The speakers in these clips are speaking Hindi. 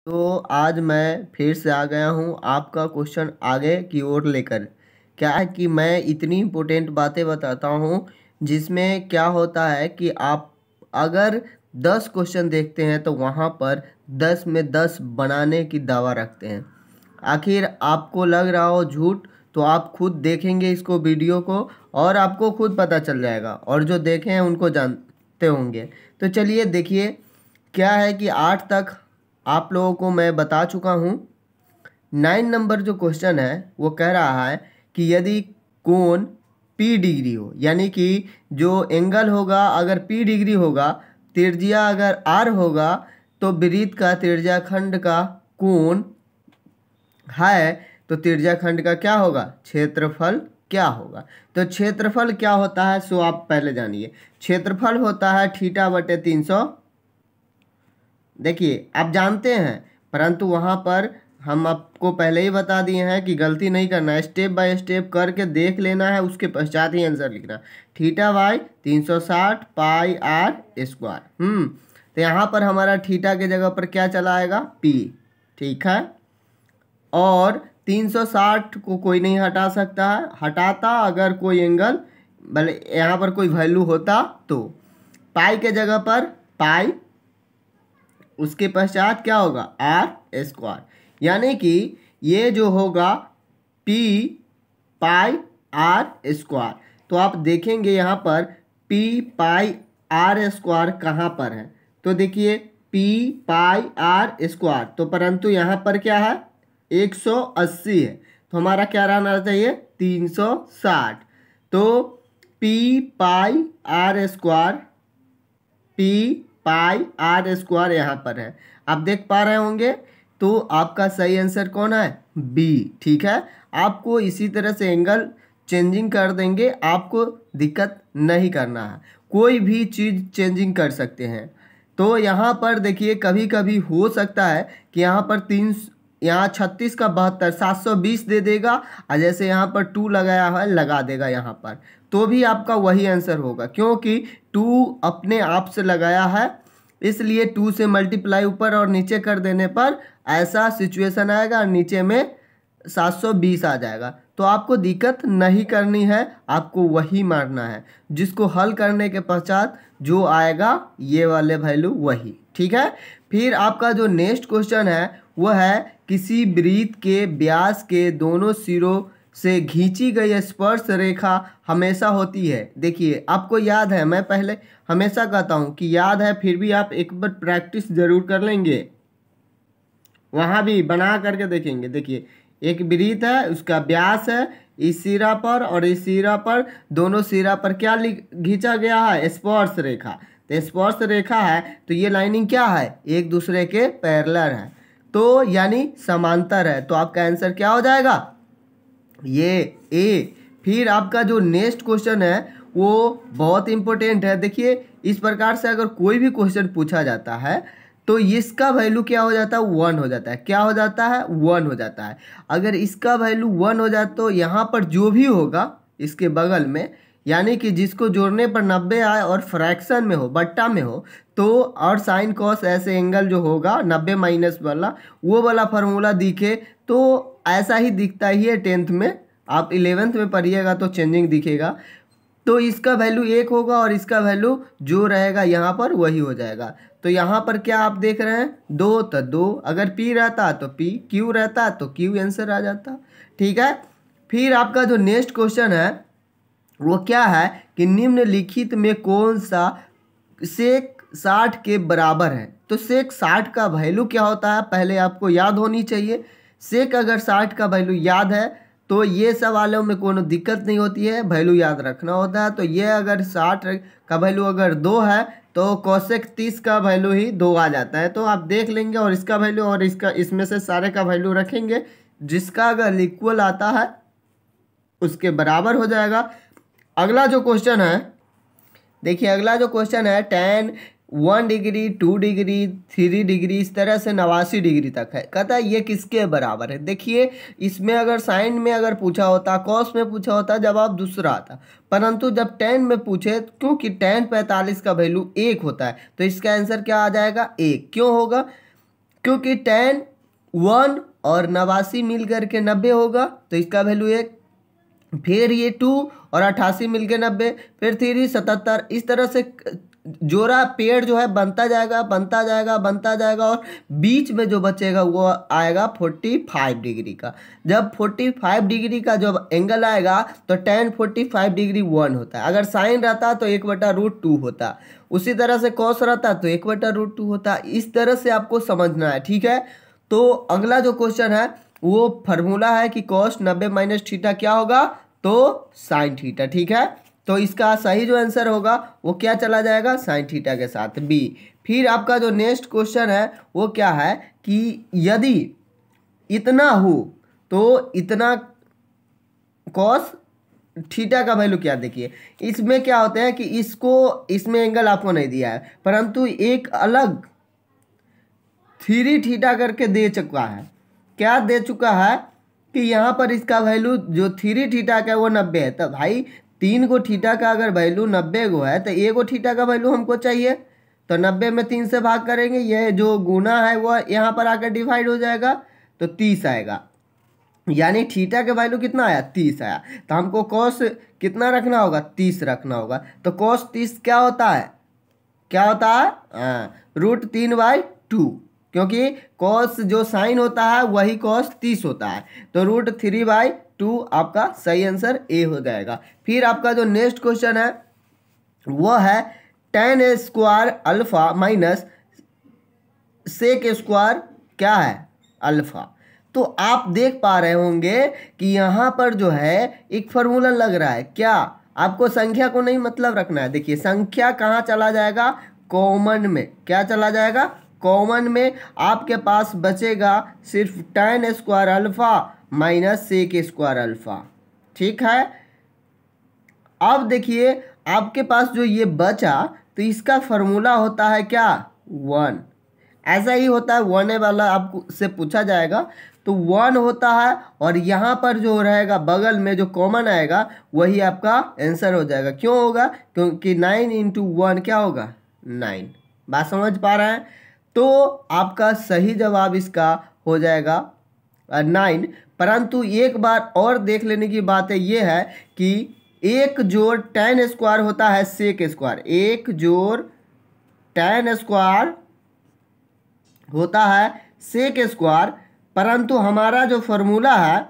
तो आज मैं फिर से आ गया हूँ आपका क्वेश्चन आगे की ओर लेकर। क्या है कि मैं इतनी इम्पोर्टेंट बातें बताता हूँ जिसमें क्या होता है कि आप अगर 10 क्वेश्चन देखते हैं तो वहाँ पर 10 में 10 बनाने की दावा रखते हैं। आखिर आपको लग रहा हो झूठ तो आप खुद देखेंगे इसको वीडियो को और आपको खुद पता चल जाएगा, और जो देखे हैं उनको जानते होंगे। तो चलिए देखिए, क्या है कि 8 तक आप लोगों को मैं बता चुका हूँ। 9 नंबर जो क्वेश्चन है वो कह रहा है कि यदि कोण P डिग्री हो, यानी कि जो एंगल होगा अगर P डिग्री होगा, त्रिज्या अगर R होगा, तो वृत्त का त्रिज्याखंड का कोण है, तो त्रिज्याखंड का क्या होगा, क्षेत्रफल क्या होगा। तो क्षेत्रफल क्या होता है सो आप पहले जानिए। क्षेत्रफल होता है θ/300। देखिए आप जानते हैं, परंतु वहाँ पर हम आपको पहले ही बता दिए हैं कि गलती नहीं करना है, स्टेप बाय स्टेप करके देख लेना है, उसके पश्चात ही आंसर लिखना। θ/360 πr²। तो यहाँ पर हमारा थीटा के जगह पर क्या चला आएगा, p। ठीक है, और 360 को कोई नहीं हटा सकता है, हटाता अगर कोई एंगल भले यहाँ पर कोई वैल्यू होता तो पाई के जगह पर पाई, उसके पश्चात क्या होगा r², यानी कि ये जो होगा p πr²। तो आप देखेंगे यहाँ पर p πr² कहाँ पर है, तो देखिए p πr², तो परंतु यहाँ पर क्या है 180 है, तो हमारा क्या रहना चाहिए 360। तो p πr², p πr² यहाँ पर है, आप देख पा रहे होंगे। तो आपका सही आंसर कौन है, बी। ठीक है, आपको इसी तरह से एंगल चेंजिंग कर देंगे, आपको दिक्कत नहीं करना है, कोई भी चीज़ चेंजिंग कर सकते हैं। तो यहाँ पर देखिए कभी कभी हो सकता है कि यहाँ पर यहाँ 36 का 72 720 दे देगा, और जैसे यहाँ पर 2 लगाया है लगा देगा यहाँ पर, तो भी आपका वही आंसर होगा, क्योंकि 2 अपने आप से लगाया है, इसलिए 2 से मल्टीप्लाई ऊपर और नीचे कर देने पर ऐसा सिचुएशन आएगा और नीचे में 720 आ जाएगा। तो आपको दिक्कत नहीं करनी है, आपको वही मारना है, जिसको हल करने के पश्चात जो आएगा ये वाले वैल्यू वही। ठीक है, फिर आपका जो नेक्स्ट क्वेश्चन है वह है किसी वृत्त के व्यास के दोनों सिरों से खींची गई स्पर्श रेखा हमेशा होती है। देखिए आपको याद है, मैं पहले हमेशा कहता हूँ कि याद है, फिर भी आप एक बार प्रैक्टिस जरूर कर लेंगे, वहाँ भी बना करके देखेंगे। देखिए एक वृत्त है, उसका व्यास है इस सिरा पर और इस सिरा पर, दोनों सिरा पर क्या खींचा गया है, स्पर्श रेखा। तो स्पर्श रेखा है तो ये लाइनिंग क्या है, एक दूसरे के पैरेलल है, तो यानी समांतर है, तो आपका आंसर क्या हो जाएगा, ये ए। फिर आपका जो नेक्स्ट क्वेश्चन है वो बहुत इंपॉर्टेंट है। देखिए इस प्रकार से अगर कोई भी क्वेश्चन पूछा जाता है तो इसका वैल्यू क्या हो जाता है, 1 हो जाता है। क्या हो जाता है, 1 हो जाता है। अगर इसका वैल्यू 1 हो जाए तो यहाँ पर जो भी होगा इसके बगल में, यानी कि जिसको जोड़ने पर 90 आए और फ्रैक्शन में हो, बट्टा में हो, तो और साइन कॉस ऐसे एंगल जो होगा 90 माइनस वाला, वो वाला फार्मूला दिखे तो ऐसा ही दिखता ही है 10th में। आप 11th में पढ़िएगा तो चेंजिंग दिखेगा। तो इसका वैल्यू 1 होगा और इसका वैल्यू जो रहेगा यहाँ पर वही हो जाएगा। तो यहाँ पर क्या आप देख रहे हैं 2, तो 2, अगर P रहता तो P, Q रहता तो Q आंसर आ जाता। ठीक है, फिर आपका जो नेक्स्ट क्वेश्चन है वो क्या है कि निम्नलिखित में कौन सा सेक 60 के बराबर है। तो सेक 60 का वैल्यू क्या होता है पहले आपको याद होनी चाहिए। सेक अगर 60 का वैल्यू याद है तो ये सब वालों में कोनो दिक्कत नहीं होती है, वैल्यू याद रखना होता है। तो ये अगर 60 का वैल्यू अगर 2 है तो कोसेक 30 का वैल्यू ही 2 आ जाता है। तो आप देख लेंगे और इसका वैल्यू और इसका, इसमें से सारे का वैल्यू रखेंगे, जिसका अगर इक्वल आता है उसके बराबर हो जाएगा। अगला जो क्वेश्चन है, देखिए अगला जो क्वेश्चन है tan 1 डिग्री 2 डिग्री 3 डिग्री इस तरह से 89 डिग्री तक है। कहता है ये किसके बराबर है। देखिए इसमें अगर साइन में अगर पूछा होता, कॉस में पूछा होता, जवाब दूसरा आता, परंतु जब tan में पूछे, क्योंकि tan 45 का वैल्यू 1 होता है, तो इसका आंसर क्या आ जाएगा 1। क्यों होगा, क्योंकि tan 1 और 89 मिल करके 90 होगा, तो इसका वैल्यू 1। फिर ये 2 और 88 मिल के 90, फिर 3 77। इस तरह से जोड़ा पेड़ जो है बनता जाएगा बनता जाएगा बनता जाएगा, और बीच में जो बचेगा वो आएगा 45 डिग्री का। जब 45 डिग्री का जब एंगल आएगा तो tan 45 डिग्री 1 होता है। अगर साइन रहता तो 1/√2 होता, उसी तरह से कॉस रहता तो 1/√2 होता। इस तरह से आपको समझना है, ठीक है। तो अगला जो क्वेश्चन है वो फार्मूला है कि cos 90 माइनस थीटा क्या होगा, तो साइन थीटा, ठीक है। तो इसका सही जो आंसर होगा वो क्या चला जाएगा, साइन थीटा के साथ, बी। फिर आपका जो नेक्स्ट क्वेश्चन है वो क्या है कि यदि इतना हो तो इतना कॉस थीटा का वैल्यू क्या, देखिए इसमें क्या होता है कि इसमें एंगल आपको नहीं दिया है, परंतु एक अलग 3 थीटा करके दे चुका है। क्या दे चुका है कि यहाँ पर इसका वैल्यू जो 3 थीटा का है वो 90 है। तो भाई 3 गो थीटा का अगर वैल्यू 90 गो है तो 1 गो थीटा का वैल्यू हमको चाहिए, तो 90 में 3 से भाग करेंगे, ये जो गुना है वो यहाँ पर आकर डिवाइड हो जाएगा, तो 30 आएगा। यानी थीटा के वैल्यू कितना आया, 30 आया। तो हमको कॉस कितना रखना होगा, 30 रखना होगा। तो कॉस 30 क्या होता है, क्या होता है, √3/2, क्योंकि कॉस जो साइन होता है वही कॉस 30 होता है, तो √3/2 आपका सही आंसर ए हो जाएगा। फिर आपका जो नेक्स्ट क्वेश्चन है वो है tan square alpha minus sec square क्या है, अल्फा। तो आप देख पा रहे होंगे कि यहाँ पर जो है एक फार्मूला लग रहा है। क्या आपको संख्या को नहीं मतलब रखना है, देखिए संख्या कहाँ चला जाएगा, कॉमन में। क्या चला जाएगा, कॉमन में। आपके पास बचेगा सिर्फ tan square alpha minus sec square alpha, ठीक है। अब देखिए आपके पास जो ये बचा तो इसका फार्मूला होता है क्या, 1। ऐसा ही होता है, 1 वाला आपको से पूछा जाएगा तो 1 होता है, और यहाँ पर जो रहेगा बगल में जो कॉमन आएगा वही आपका आंसर हो जाएगा। क्यों होगा, क्योंकि 9 × 1 क्या होगा, 9। बात समझ पा रहे हैं। तो आपका सही जवाब इसका हो जाएगा 9। परंतु एक बार और देख लेने की बात है, ये है कि एक जोड़ tan स्क्वायर होता है सेक स्क्वायर, एक जोड़ tan स्क्वायर होता है सेक स्क्वायर, परंतु हमारा जो फार्मूला है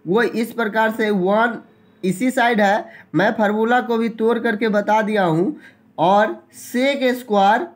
वो इस प्रकार से 1 इसी साइड है। मैं फार्मूला को भी तोड़ करके बता दिया हूँ, और सेक स्क्वायर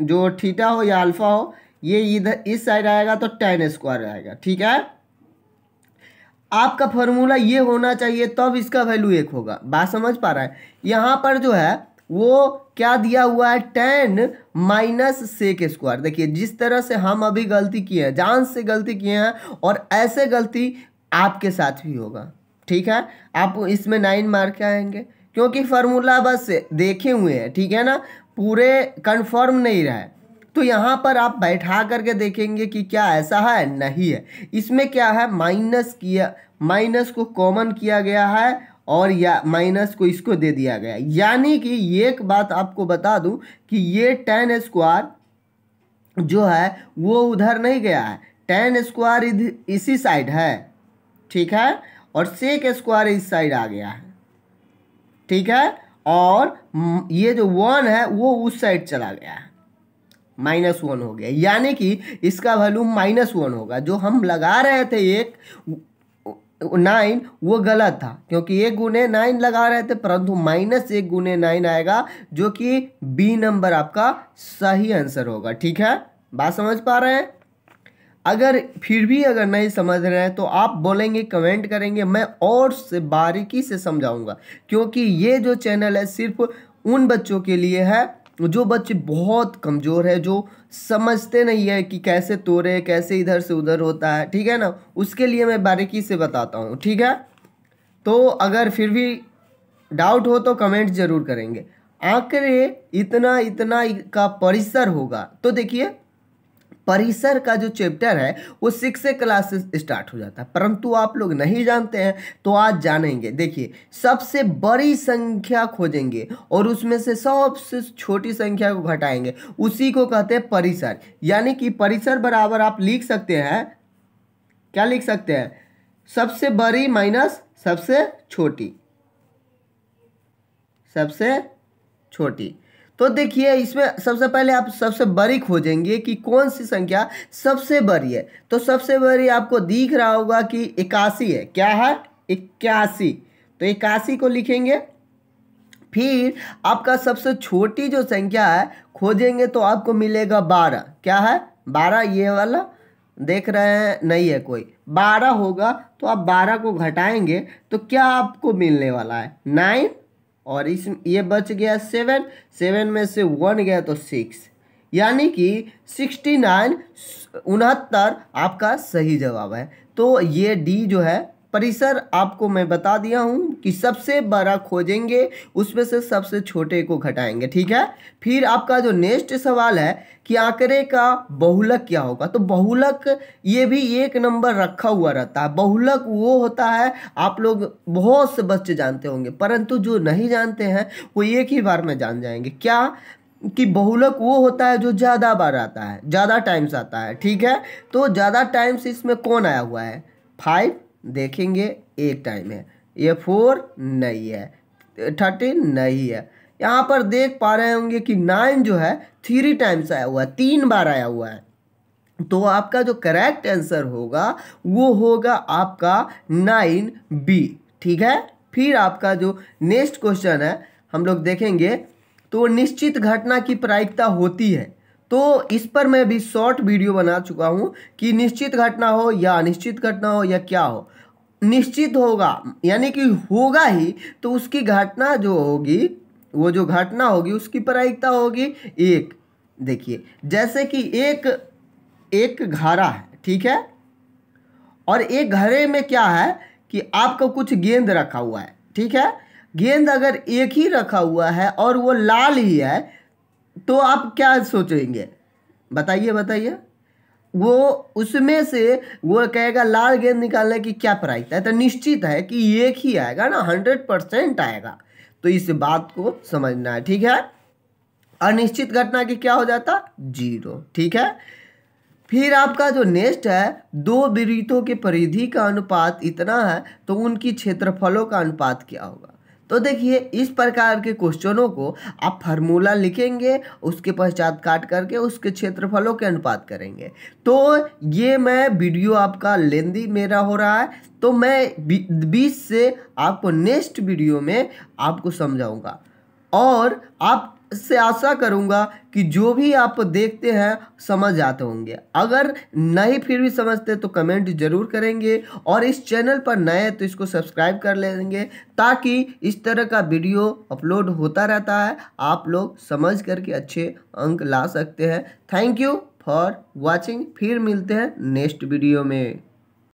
जो थीटा हो या अल्फा हो ये इधर इस साइड आएगा तो tan स्क्वायर आएगा, ठीक है। आपका फार्मूला ये होना चाहिए तब इसका वैल्यू 1 होगा। बात समझ पा रहा है। यहाँ पर जो है वो क्या दिया हुआ है, tan माइनस सेक स्क्वायर। देखिए जिस तरह से हम अभी गलती किए हैं, जान से गलती किए हैं, और ऐसे गलती आपके साथ भी होगा, ठीक है। आप इसमें 9 मार्क के आएंगे, क्योंकि फार्मूला बस देखे हुए हैं, ठीक है ना, पूरे कंफर्म नहीं रहा है। तो यहाँ पर आप बैठा करके देखेंगे कि क्या ऐसा है, नहीं है। इसमें क्या है, माइनस को कॉमन किया गया है, और या माइनस को इसको दे दिया गया। यानी कि एक बात आपको बता दूं कि ये tan स्क्वायर जो है वो उधर नहीं गया है, tan स्क्वायर इसी साइड है, ठीक है, और सेक स्क्वायर इस साइड आ गया है, ठीक है, और ये जो 1 है वो उस साइड चला गया है, -1 हो गया। यानी कि इसका वैल्यू -1 होगा। जो हम लगा रहे थे 9 वो गलत था, क्योंकि 1 गुने 9 लगा रहे थे, परंतु -1 गुने 9 आएगा, जो कि बी नंबर आपका सही आंसर होगा, ठीक है। बात समझ पा रहे हैं। अगर फिर भी अगर नहीं समझ रहे हैं तो आप बोलेंगे, कमेंट करेंगे, मैं और से बारीकी से समझाऊंगा, क्योंकि ये जो चैनल है सिर्फ उन बच्चों के लिए है जो बच्चे बहुत कमज़ोर है, जो समझते नहीं है कि कैसे तोड़े, कैसे इधर से उधर होता है, ठीक है ना, उसके लिए मैं बारीकी से बताता हूँ, ठीक है। तो अगर फिर भी डाउट हो तो कमेंट ज़रूर करेंगे। आखिर इतना का परिसर होगा, तो देखिए परिसर का जो चैप्टर है वो 6 क्लास से स्टार्ट हो जाता है, परंतु आप लोग नहीं जानते हैं तो आज जानेंगे। देखिए, सबसे बड़ी संख्या खोजेंगे और उसमें से सबसे छोटी संख्या को घटाएंगे, उसी को कहते हैं परिसर। यानी कि परिसर बराबर आप लिख सकते हैं, क्या लिख सकते हैं, सबसे बड़ी माइनस सबसे छोटी, सबसे छोटी। तो देखिए, इसमें सबसे पहले आप सबसे बड़ी खोजेंगे कि कौन सी संख्या सबसे बड़ी है। तो सबसे बड़ी आपको दिख रहा होगा कि 81 है। क्या है? 81। तो 81 को लिखेंगे। फिर आपका सबसे छोटी जो संख्या है खोजेंगे तो आपको मिलेगा 12। क्या है? 12। ये वाला देख रहे हैं, नहीं है कोई, 12 होगा। तो आप 12 को घटाएंगे तो क्या आपको मिलने वाला है? 9। और इस ये बच गया 7, 7 में से 1 गया तो 6, यानी कि 69, 69 आपका सही जवाब है। तो ये डी जो है परिसर, आपको मैं बता दिया हूँ कि सबसे बड़ा खोजेंगे, उसमें से सबसे छोटे को घटाएंगे। ठीक है। फिर आपका जो नेक्स्ट सवाल है कि आंकड़े का बहुलक क्या होगा। तो बहुलक ये भी एक नंबर रखा हुआ रहता है। बहुलक वो होता है, आप लोग बहुत से बच्चे जानते होंगे, परंतु जो नहीं जानते हैं वो एक ही बार में जान जाएंगे। क्या कि बहुलक वो होता है जो ज़्यादा बार आता है, ज़्यादा टाइम्स आता है। ठीक है। तो ज़्यादा टाइम्स इसमें कौन आया हुआ है? 5 देखेंगे, एक टाइम है। ये 4 नहीं है, 13 नहीं है। यहाँ पर देख पा रहे होंगे कि 9 जो है 3 टाइम्स आया हुआ है, 3 बार आया हुआ है। तो आपका जो करेक्ट आंसर होगा वो होगा आपका 9B। ठीक है। फिर आपका जो नेक्स्ट क्वेश्चन है हम लोग देखेंगे, तो निश्चित घटना की प्रायिकता होती है। तो इस पर मैं भी शॉर्ट वीडियो बना चुका हूँ कि निश्चित घटना हो या अनिश्चित घटना हो या क्या हो, निश्चित होगा यानी कि होगा ही, तो उसकी घटना जो होगी, वो जो घटना होगी उसकी प्रायिकता होगी 1। देखिए, जैसे कि एक घड़ा है, ठीक है, और एक घड़े में क्या है कि आपका कुछ गेंद रखा हुआ है। ठीक है। गेंद अगर एक ही रखा हुआ है और वो लाल ही है तो आप क्या सोचेंगे? बताइए बताइए। वो उसमें से वो कहेगा लाल गेंद निकालने की क्या प्रायिकता है, तो निश्चित है कि एक ही आएगा ना, 100% आएगा। तो इस बात को समझना है। ठीक है। अनिश्चित घटना की क्या हो जाता? 0। ठीक है। फिर आपका जो नेक्स्ट है, दो वृत्तों के परिधि का अनुपात इतना है तो उनकी क्षेत्रफलों का अनुपात क्या होगा। तो देखिए, इस प्रकार के क्वेश्चनों को आप फार्मूला लिखेंगे, उसके पश्चात काट करके उसके क्षेत्रफलों के अनुपात करेंगे। तो ये मैं वीडियो आपका लेंदी मेरा हो रहा है, तो मैं 20 से आपको नेक्स्ट वीडियो में आपको समझाऊंगा, और आप से आशा करूंगा कि जो भी आप देखते हैं समझ जाते होंगे। अगर नहीं फिर भी समझते तो कमेंट जरूर करेंगे, और इस चैनल पर नए हैं तो इसको सब्सक्राइब कर लेंगे, ताकि इस तरह का वीडियो अपलोड होता रहता है, आप लोग समझ करके अच्छे अंक ला सकते हैं। Thank you for watching. फिर मिलते हैं नेक्स्ट वीडियो में।